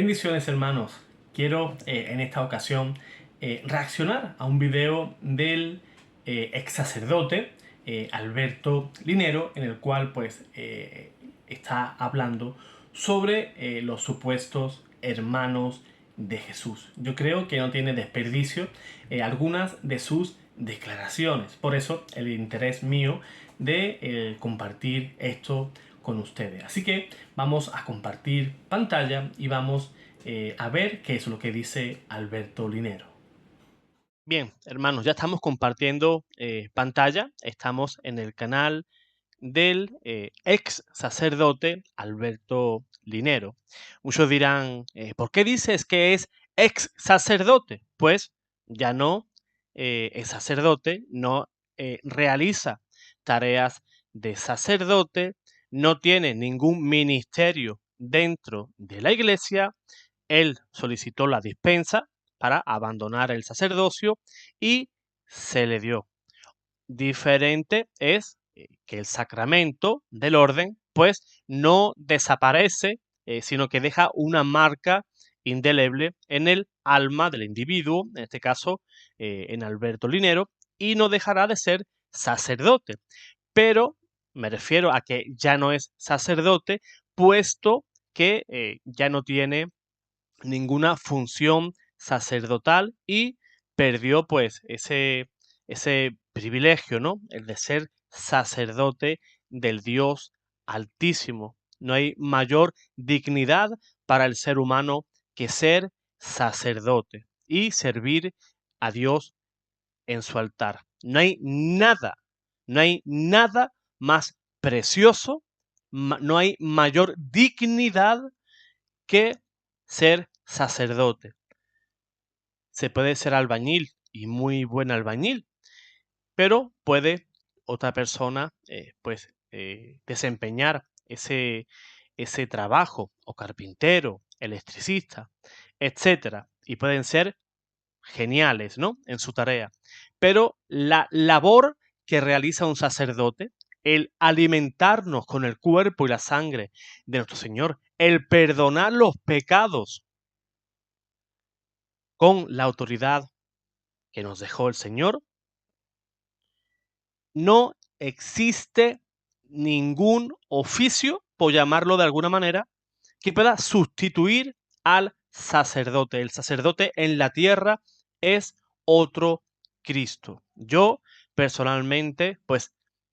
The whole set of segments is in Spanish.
Bendiciones, hermanos. Quiero en esta ocasión reaccionar a un video del ex sacerdote Alberto Linero, en el cual está hablando sobre los supuestos hermanos de Jesús. Yo creo que no tiene desperdicio algunas de sus declaraciones. Por eso el interés mío de compartir esto con ustedes. Así que vamos a compartir pantalla y vamos a ver qué es lo que dice Alberto Linero. Bien, hermanos, ya estamos compartiendo pantalla. Estamos en el canal del ex sacerdote Alberto Linero. Muchos dirán, ¿por qué dices que es ex sacerdote? Pues ya no es sacerdote, no realiza tareas de sacerdote, no tiene ningún ministerio dentro de la iglesia. Él solicitó la dispensa para abandonar el sacerdocio y se le dio. Diferente es que el sacramento del orden pues no desaparece, sino que deja una marca indeleble en el alma del individuo, en este caso en Alberto Linero, y no dejará de ser sacerdote. Pero me refiero a que ya no es sacerdote, puesto que ya no tiene ninguna función sacerdotal y perdió pues ese privilegio, ¿no? El de ser sacerdote del Dios Altísimo. No hay mayor dignidad para el ser humano que ser sacerdote y servir a Dios en su altar. No hay nada más precioso, no hay mayor dignidad que ser sacerdote. Se puede ser albañil y muy buen albañil, pero puede otra persona desempeñar ese trabajo, o carpintero, electricista, etcétera, y pueden ser geniales, ¿no? En su tarea. Pero la labor que realiza un sacerdote, el alimentarnos con el cuerpo y la sangre de nuestro Señor, el perdonar los pecados con la autoridad que nos dejó el Señor, no existe ningún oficio, por llamarlo de alguna manera, que pueda sustituir al sacerdote. El sacerdote en la tierra es otro Cristo. Yo personalmente,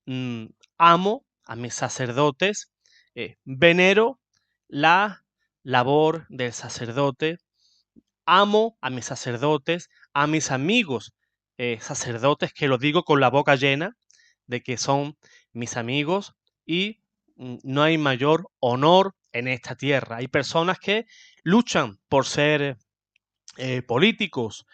mm, amo a mis sacerdotes, venero la labor del sacerdote, amo a mis sacerdotes, a mis amigos sacerdotes, que lo digo con la boca llena de que son mis amigos y no hay mayor honor en esta tierra. Hay personas que luchan por ser políticos,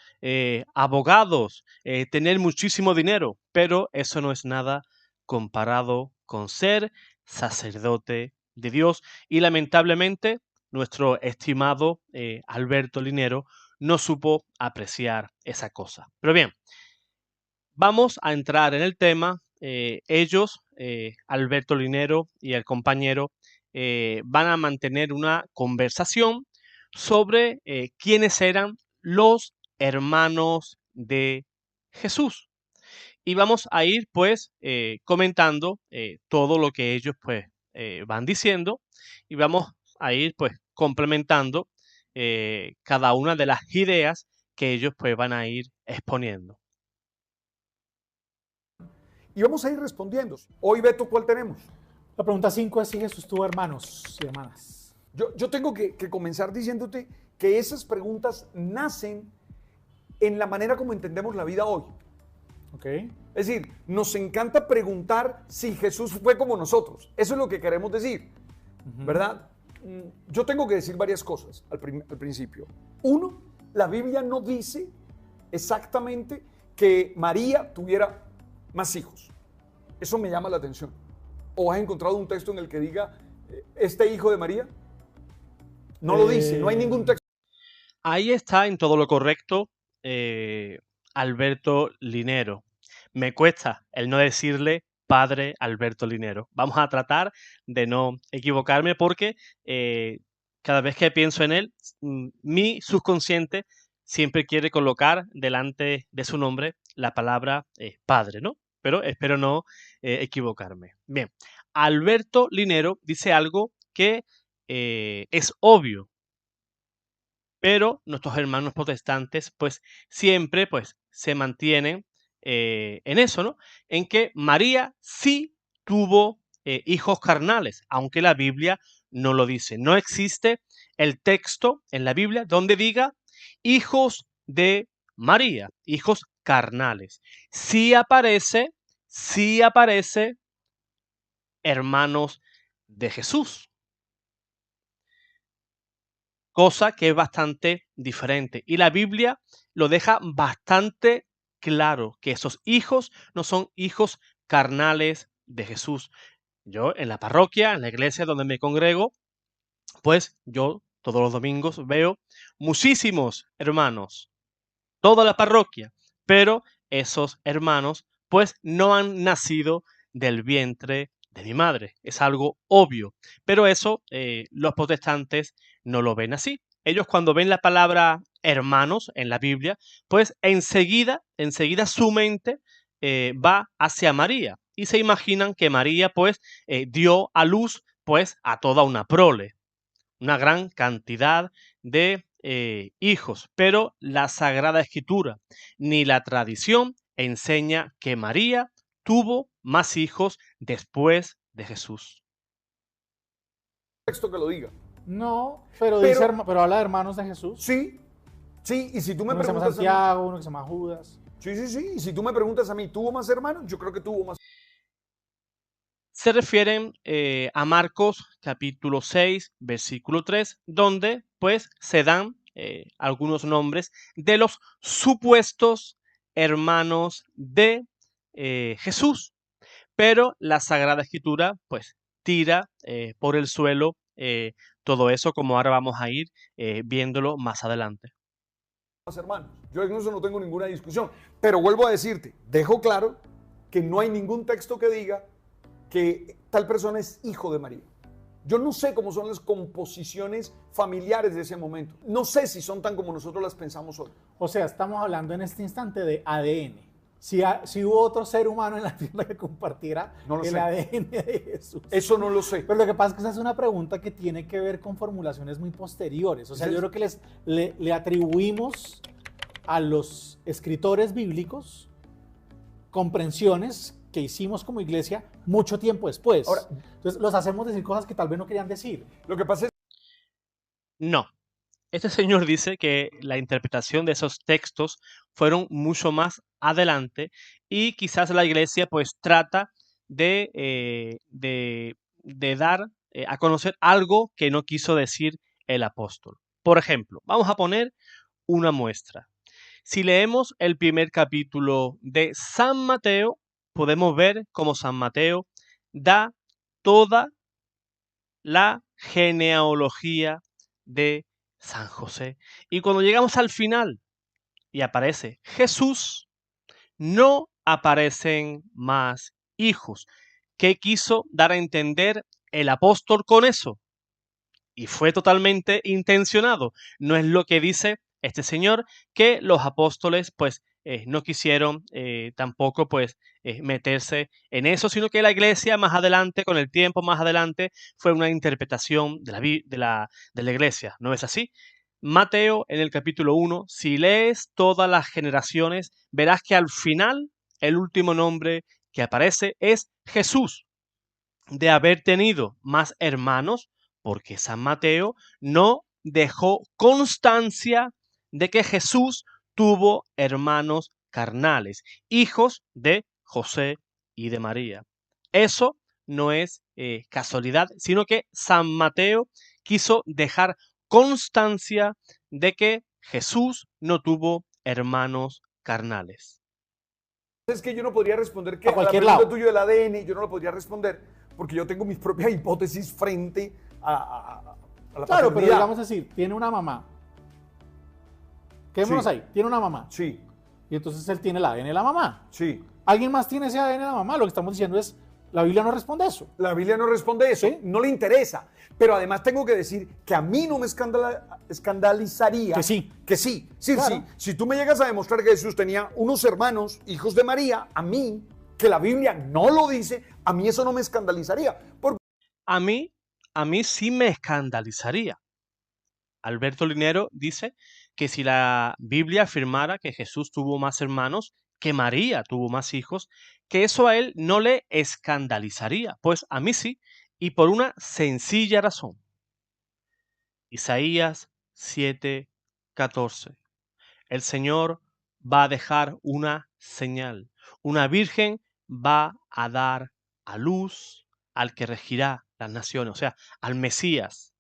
abogados, tener muchísimo dinero, pero eso no es nada comparado con ser sacerdote de Dios. Y lamentablemente nuestro estimado Alberto Linero no supo apreciar esa cosa. Pero bien, vamos a entrar en el tema. Ellos, Alberto Linero y el compañero, van a mantener una conversación sobre quiénes eran los hermanos de Jesús. Y vamos a ir comentando todo lo que ellos van diciendo, y vamos a ir complementando cada una de las ideas que ellos van a ir exponiendo. Y vamos a ir respondiendo. Hoy, Beto, ¿cuál tenemos? La pregunta 5 es si Jesús tuvo hermanos y hermanas. Yo tengo que comenzar diciéndote que esas preguntas nacen en la manera como entendemos la vida hoy. Okay. Es decir, nos encanta preguntar si Jesús fue como nosotros. Eso es lo que queremos decir, ¿verdad? Yo tengo que decir varias cosas al principio. Uno, la Biblia no dice exactamente que María tuviera más hijos. Eso me llama la atención. ¿O has encontrado un texto en el que diga este hijo de María? No lo dice, no hay ningún texto. Ahí está en todo lo correcto Alberto Linero. Me cuesta el no decirle padre Alberto Linero. Vamos a tratar de no equivocarme porque cada vez que pienso en él, mi subconsciente siempre quiere colocar delante de su nombre la palabra padre, ¿no? Pero espero no equivocarme. Bien, Alberto Linero dice algo que es obvio, pero nuestros hermanos protestantes pues siempre pues se mantienen en eso, ¿no? En que María sí tuvo hijos carnales, aunque la Biblia no lo dice. No existe el texto en la Biblia donde diga hijos de María, hijos carnales. Sí aparece hermanos de Jesús, cosa que es bastante diferente. Y la Biblia lo deja bastante claro, que esos hijos no son hijos carnales de Jesús. Yo en la parroquia, en la iglesia donde me congrego, pues yo todos los domingos veo muchísimos hermanos, toda la parroquia, pero esos hermanos pues no han nacido del vientre de mi madre. Es algo obvio, pero eso los protestantes no lo ven así. Ellos cuando ven la palabra hermanos en la Biblia, pues enseguida su mente va hacia María y se imaginan que María pues dio a luz pues a toda una prole, una gran cantidad de hijos, pero la Sagrada Escritura ni la tradición enseña que María tuvo más hijos después de Jesús. Texto que lo diga. No, pero, Pero- pero habla de hermanos de Jesús. Sí, sí, y si tú me Uno que se llama preguntas a mí, Santiago, uno que se llama Judas. sí, y si tú me preguntas a mí, ¿tuvo más hermanos? Yo creo que tuvo más. Se refieren a Marcos capítulo 6, versículo 3, donde pues se dan algunos nombres de los supuestos hermanos de Jesús. Pero la Sagrada Escritura pues tira por el suelo todo eso, como ahora vamos a ir viéndolo más adelante. Más hermanos. Yo en eso no tengo ninguna discusión. Pero vuelvo a decirte, dejo claro que no hay ningún texto que diga que tal persona es hijo de María. Yo no sé cómo son las composiciones familiares de ese momento. No sé si son tan como nosotros las pensamos hoy. O sea, estamos hablando en este instante de ADN. Si hubo otro ser humano en la tierra que compartiera No lo el sé. ADN de Jesús. Eso no lo sé. Pero lo que pasa es que esa es una pregunta que tiene que ver con formulaciones muy posteriores. O sea, Sí. yo creo que le atribuimos a los escritores bíblicos comprensiones que hicimos como iglesia mucho tiempo después. Ahora- Entonces los hacemos decir cosas que tal vez no querían decir. Lo que pasa es No, este señor dice que la interpretación de esos textos fueron mucho más adelante y quizás la iglesia pues trata de dar a conocer algo que no quiso decir el apóstol. Por ejemplo, vamos a poner una muestra. Si leemos el primer capítulo de San Mateo, podemos ver cómo San Mateo da toda la genealogía de San José. Y cuando llegamos al final y aparece Jesús, no aparecen más hijos. ¿Qué quiso dar a entender el apóstol con eso? Y fue totalmente intencionado. No es lo que dice este señor, que los apóstoles pues no quisieron tampoco pues meterse en eso, sino que la iglesia más adelante, con el tiempo más adelante, fue una interpretación de la iglesia. ¿No es así? Mateo en el capítulo 1, si lees todas las generaciones, verás que al final el último nombre que aparece es Jesús. De haber tenido más hermanos, porque San Mateo no dejó constancia de que Jesús tuvo hermanos carnales, hijos de José y de María. Eso no es casualidad, sino que San Mateo quiso dejar constancia de que Jesús no tuvo hermanos carnales. que yo no podría responder que A a la cualquier pregunta lado. tuya del ADN, yo no lo podría responder porque yo tengo mis propias hipótesis frente a la Claro, pero paternidad. digamos decir, tiene una mamá. Quedémonos Sí. ahí, tiene una mamá. Sí, Y entonces él tiene el ADN de la mamá. sí. ¿Alguien más tiene ese ADN de la mamá? Lo que estamos diciendo es, La Biblia no responde eso. La Biblia no responde eso, ¿Sí? no le interesa. Pero además tengo que decir que a mí no me escandalizaría. Que sí. Que sí. Sí, Claro. sí. Si tú me llegas a demostrar que Jesús tenía unos hermanos, hijos de María, a mí, que la Biblia no lo dice, a mí eso no me escandalizaría. Porque A mí, a mí sí me escandalizaría. Alberto Linero dice que si la Biblia afirmara que Jesús tuvo más hermanos, que María tuvo más hijos, que eso a él no le escandalizaría. Pues a mí sí, y por una sencilla razón. Isaías 7:14. El Señor va a dejar una señal. Una virgen va a dar a luz al que regirá las naciones, o sea, al Mesías.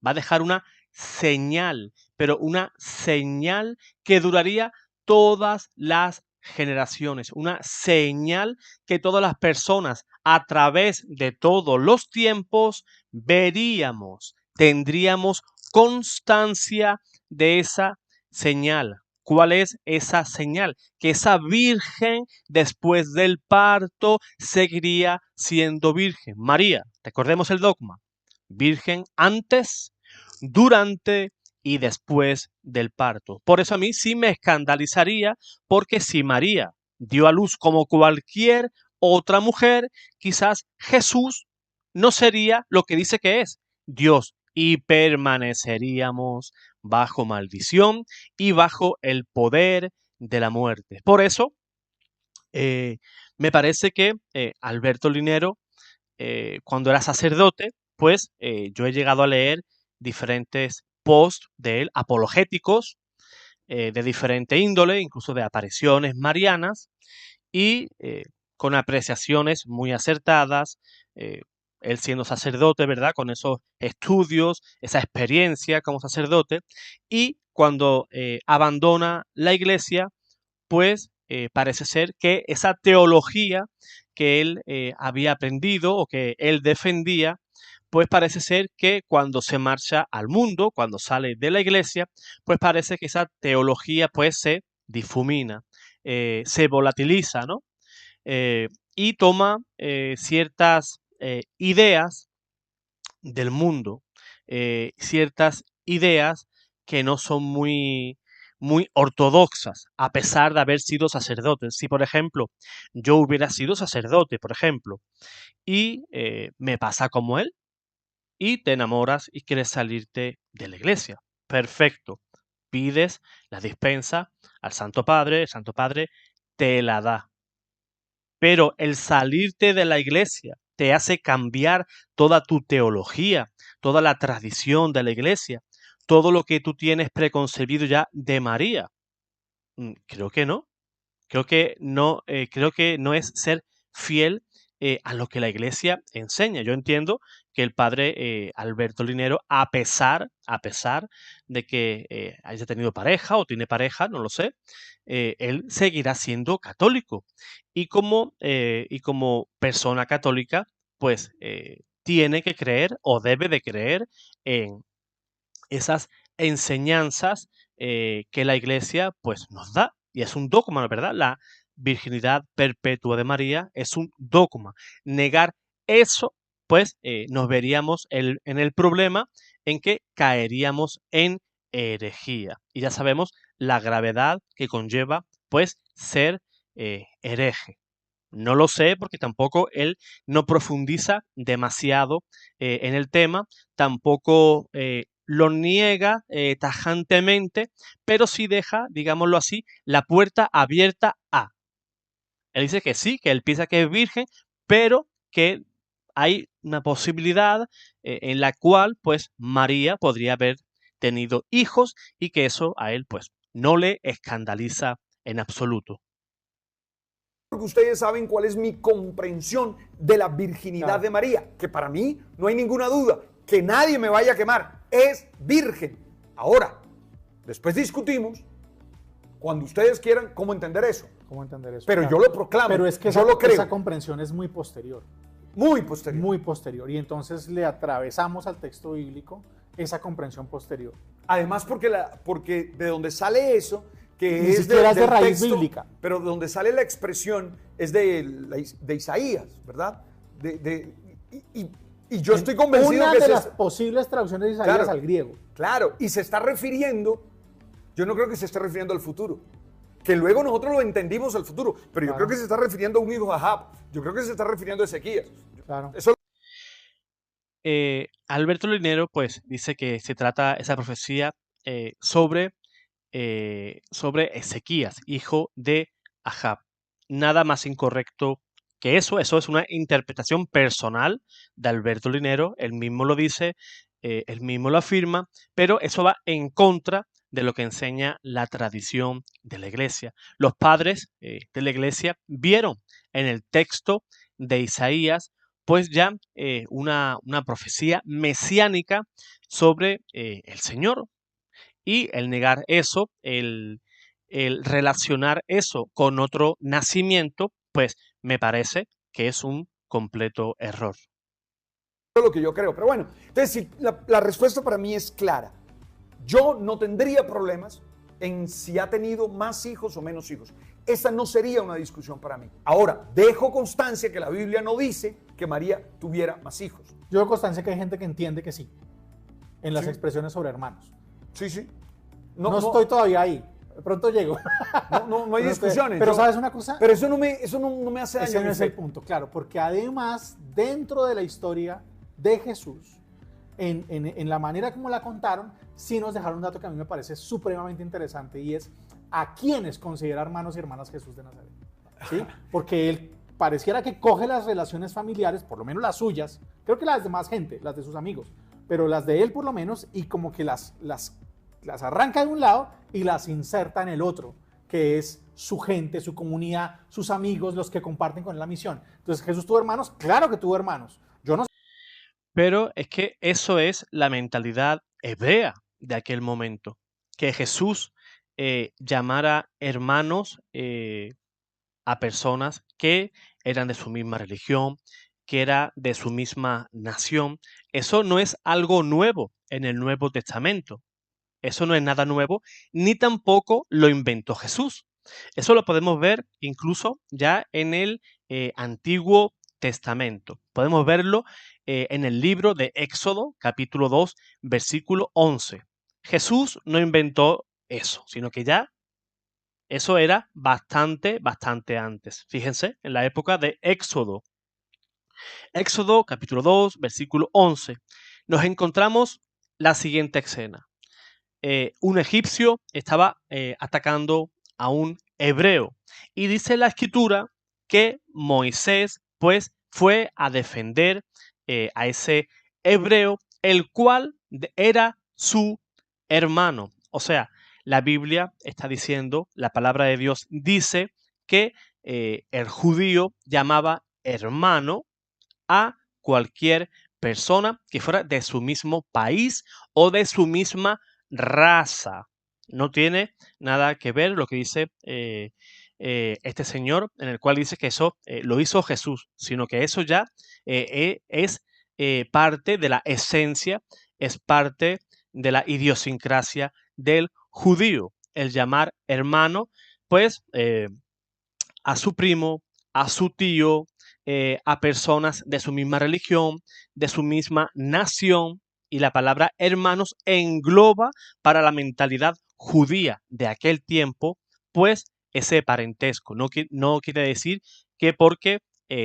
Va a dejar una señal, pero una señal que duraría todas las generaciones, una señal que todas las personas a través de todos los tiempos veríamos, tendríamos constancia de esa señal. ¿Cuál es esa señal? Que esa virgen después del parto seguiría siendo virgen. María, recordemos el dogma, virgen antes, durante y después del parto. Por eso a mí sí me escandalizaría, porque si María dio a luz como cualquier otra mujer, quizás Jesús no sería lo que dice que es Dios y permaneceríamos bajo maldición y bajo el poder de la muerte. Por eso, me parece que Alberto Linero, cuando era sacerdote, pues yo he llegado a leer diferentes posts de él, apologéticos, de diferente índole, incluso de apariciones marianas, y con apreciaciones muy acertadas, él siendo sacerdote, ¿verdad? Con esos estudios, esa experiencia como sacerdote, y cuando abandona la iglesia, pues parece ser que esa teología que él había aprendido o que él defendía, pues parece ser que cuando se marcha al mundo, cuando sale de la iglesia, pues parece que esa teología pues se difumina, se volatiliza, ¿no? Y toma ciertas ideas del mundo, ciertas ideas que no son muy ortodoxas, a pesar de haber sido sacerdotes. Si, por ejemplo, yo hubiera sido sacerdote, por ejemplo, y me pasa como él, y te enamoras y quieres salirte de la iglesia, perfecto. Pides la dispensa al Santo Padre, el Santo Padre te la da. Pero el salirte de la iglesia te hace cambiar toda tu teología, toda la tradición de la iglesia, todo lo que tú tienes preconcebido ya de María. Creo que no. Creo que no es ser fiel a lo que la iglesia enseña. Yo entiendo que el padre Alberto Linero, a pesar de que haya tenido pareja o tiene pareja, no lo sé, él seguirá siendo católico. Y como persona católica, pues tiene que creer o debe de creer en esas enseñanzas que la iglesia pues nos da. Y es un dogma, ¿no? ¿Verdad? La virginidad perpetua de María es un dogma. Negar eso, pues nos veríamos en el problema en que caeríamos en herejía. Y ya sabemos la gravedad que conlleva, pues, ser hereje. No lo sé porque tampoco él no profundiza demasiado en el tema, tampoco lo niega tajantemente, pero sí deja, digámoslo así, la puerta abierta a. Él dice que sí, que él piensa que es virgen, pero que hay una posibilidad en la cual pues María podría haber tenido hijos y que eso a él pues no le escandaliza en absoluto. ustedes saben cuál es mi comprensión de la virginidad Claro. de María, que para mí no hay ninguna duda, que nadie me vaya a quemar, es virgen. Ahora, después discutimos, cuando ustedes quieran, cómo entender eso. ¿Cómo entender eso? Pero Claro. yo lo proclamo, Pero es que yo lo creo. esa comprensión es muy posterior. Muy posterior. Muy posterior. Y entonces le atravesamos al texto bíblico esa comprensión posterior. Además, porque de donde sale eso, que Ni es siquiera es de del raíz texto, bíblica. pero donde sale la expresión es de Isaías, ¿verdad? y yo estoy convencido Una que de las posibles traducciones de Isaías Claro. al griego. Claro, y se está refiriendo, yo no creo que se esté refiriendo al futuro, que luego nosotros lo entendimos al futuro, pero yo Claro. creo que se está refiriendo a un hijo de Ahab, yo creo que se está refiriendo a Ezequías. Claro. Eso Alberto Linero pues dice que se trata esa profecía sobre Ezequías, hijo de Ahab. Nada más incorrecto que eso es una interpretación personal de Alberto Linero, él mismo lo dice, él mismo lo afirma, pero eso va en contra de lo que enseña la tradición de la iglesia. Los padres de la iglesia vieron en el texto de Isaías pues ya una profecía mesiánica sobre el Señor, y el negar eso, el relacionar eso con otro nacimiento, pues me parece que es un completo error. es lo que yo creo, pero bueno, entonces si la respuesta para mí es clara. Yo no tendría problemas en si ha tenido más hijos o menos hijos. Esa no sería una discusión para mí. Ahora, dejo constancia que la Biblia no dice que María tuviera más hijos. Yo doy constancia que hay gente que entiende que sí, en las Sí. expresiones sobre hermanos. Sí, sí. No estoy todavía ahí, de pronto llego. No hay discusiones. Pero Yo- ¿sabes una cosa? Pero eso no me hace daño. Ese a no mi es el fe. punto, claro, porque además, dentro de la historia de Jesús, en la manera como la contaron, sí nos dejaron un dato que a mí me parece supremamente interesante, y es a quiénes considera hermanos y hermanas Jesús de Nazaret. ¿Sí? Porque él pareciera que coge las relaciones familiares, por lo menos las suyas, creo que las de más gente, las de sus amigos, pero las de él por lo menos, y como que las arranca de un lado y las inserta en el otro, que es su gente, su comunidad, sus amigos, los que comparten con él la misión. Entonces, ¿Jesús tuvo hermanos? Claro que tuvo hermanos. Yo no sé. Pero es que eso es la mentalidad hebrea de aquel momento, que Jesús llamara hermanos a personas que eran de su misma religión, que era de su misma nación. Eso no es algo nuevo en el Nuevo Testamento. Eso no es nada nuevo, ni tampoco lo inventó Jesús. Eso lo podemos ver incluso ya en el Antiguo Testamento. Podemos verlo en el libro de Éxodo, capítulo 2, versículo 11. Jesús no inventó eso, sino que ya eso era bastante antes. Fíjense, en la época de Éxodo. Éxodo, capítulo 2, versículo 11. Nos encontramos la siguiente escena. Un egipcio estaba atacando a un hebreo, y dice la escritura que Moisés pues fue a defender a ese hebreo, el cual era su hermano. O sea, la Biblia está diciendo, la palabra de Dios dice que el judío llamaba hermano a cualquier persona que fuera de su mismo país o de su misma raza. No tiene nada que ver lo que dice este señor, en el cual dice que eso lo hizo Jesús, sino que eso ya es parte de la esencia, es parte de la idiosincrasia del judío, el llamar hermano, pues a su primo, a su tío, a personas de su misma religión, de su misma nación, y la palabra hermanos engloba para la mentalidad judía de aquel tiempo, pues ese parentesco. No quiere decir que porque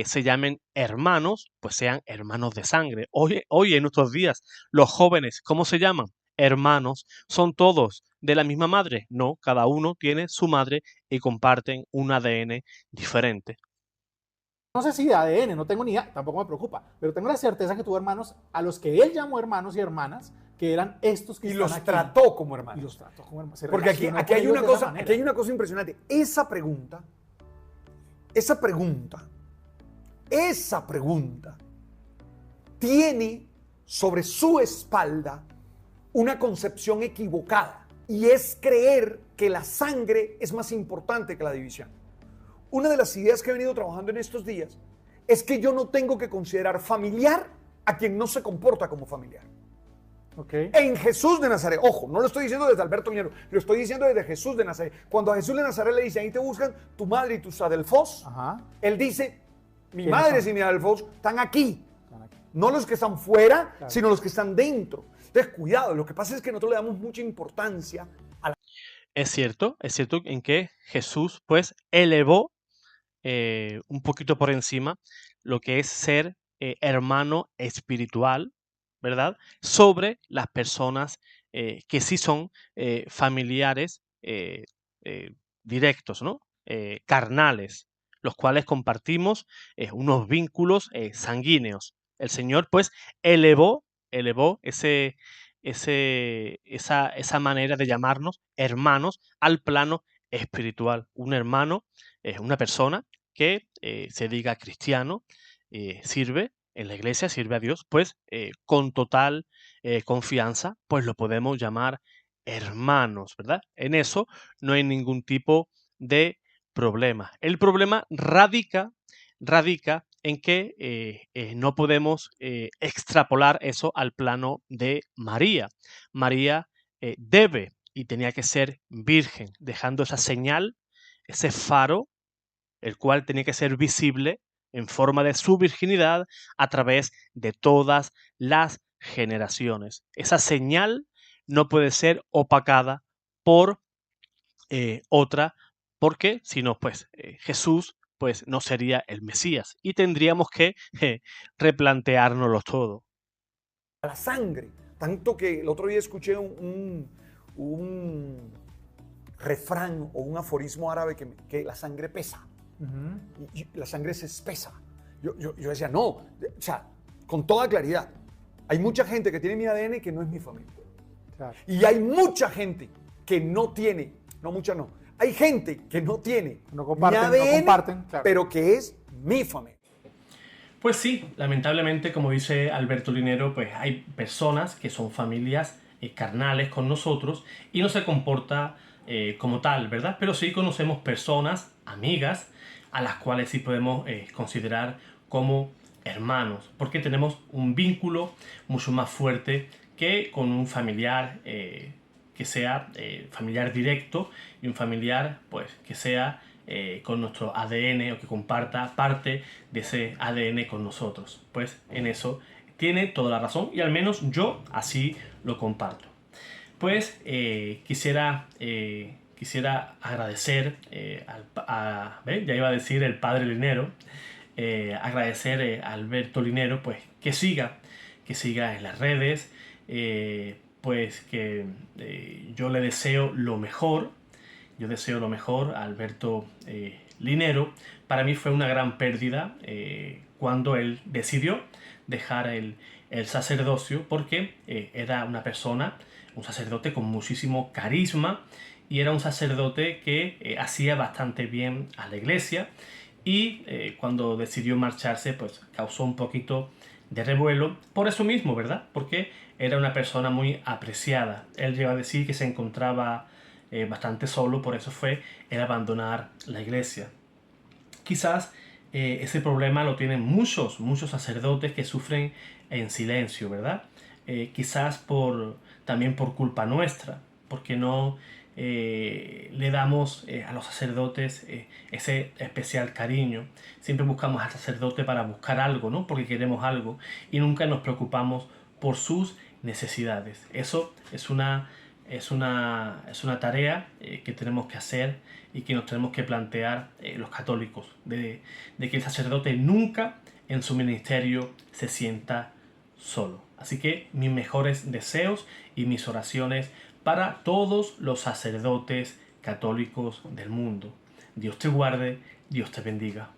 se llamen hermanos, pues sean hermanos de sangre. Hoy en nuestros días, los jóvenes, ¿cómo se llaman? Hermanos. ¿Son todos de la misma madre? No, cada uno tiene su madre y comparten un ADN diferente. No sé si de ADN, no tengo ni idea, tampoco me preocupa, pero tengo la certeza que tuvo hermanos a los que él llamó hermanos y hermanas, que eran estos que Y están los aquí. trató como Y hermanos. los trató como hermanos. Se Porque aquí relacionó hay con una ellos de esa cosa, manera. aquí hay una cosa impresionante. Esa pregunta tiene sobre su espalda una concepción equivocada, y es creer que la sangre es más importante que la división. Una de las ideas que he venido trabajando en estos días es que yo no tengo que considerar familiar a quien no se comporta como familiar. Okay. En Jesús de Nazaret, ojo, no lo estoy diciendo desde Alberto Linero, lo estoy diciendo desde Jesús de Nazaret. Cuando a Jesús de Nazaret le dice, ahí te buscan tu madre y tus adelfos, Ajá. él dice, Mi ¿Quiénes madre son? y mi Alfonso están aquí. Están aquí. No los que están fuera, Claro. sino los que están dentro. Entonces, cuidado. Lo que pasa es que nosotros le damos mucha importancia a la... Es cierto en que Jesús pues elevó un poquito por encima lo que es ser hermano espiritual, ¿verdad? Sobre las personas que sí son familiares directos, ¿no? Carnales, los cuales compartimos unos vínculos sanguíneos. El Señor, pues, elevó esa manera de llamarnos hermanos al plano espiritual. Un hermano es una persona que se diga cristiano, sirve en la iglesia, sirve a Dios, pues con total confianza, pues lo podemos llamar hermanos, ¿verdad? En eso no hay ningún tipo de problema. El problema radica en que no podemos extrapolar eso al plano de María. María debe y tenía que ser virgen, dejando esa señal, ese faro el cual tenía que ser visible en forma de su virginidad a través de todas las generaciones. Esa señal no puede ser opacada por otra, porque si no, pues Jesús pues no sería el Mesías y tendríamos que replanteárnoslo todo. la sangre. Tanto que el otro día escuché un refrán o un aforismo árabe que la sangre pesa. Y la sangre se espesa. Yo decía, no, o sea, con toda claridad, hay mucha gente que tiene mi ADN que no es mi familia. Claro. Y hay mucha gente que no tiene, no mucha no, hay gente que no tiene No comparten, mi no ADN, comparten, claro. pero que es mi familia. Pues sí, lamentablemente, como dice Alberto Linero, pues hay personas que son familias carnales con nosotros y no se comporta como tal, ¿verdad? Pero sí conocemos personas, amigas, a las cuales sí podemos considerar como hermanos, porque tenemos un vínculo mucho más fuerte que con un familiar que sea familiar directo y un familiar pues que sea con nuestro ADN o que comparta parte de ese ADN con nosotros. Pues en eso tiene toda la razón y al menos yo así lo comparto. Pues quisiera agradecer ya iba a decir el padre Linero, agradecer a Alberto Linero pues que siga en las redes, pues que yo le deseo lo mejor. Yo deseo lo mejor a Alberto Linero. Para mí fue una gran pérdida cuando él decidió dejar el sacerdocio porque era una persona, un sacerdote con muchísimo carisma y era un sacerdote que hacía bastante bien a la iglesia y cuando decidió marcharse pues causó un poquito de revuelo por eso mismo, ¿verdad? Porque era una persona muy apreciada. Él llegó a decir que se encontraba bastante solo, por eso fue el abandonar la iglesia. Quizás ese problema lo tienen muchos sacerdotes que sufren en silencio, ¿verdad? Quizás también por culpa nuestra, porque no le damos a los sacerdotes ese especial cariño. Siempre buscamos al sacerdote para buscar algo, ¿no? Porque queremos algo y nunca nos preocupamos por sus necesidades. Eso es una tarea que tenemos que hacer y que nos tenemos que plantear los católicos, de que el sacerdote nunca en su ministerio se sienta solo. Así que mis mejores deseos y mis oraciones para todos los sacerdotes católicos del mundo. Dios te guarde, Dios te bendiga.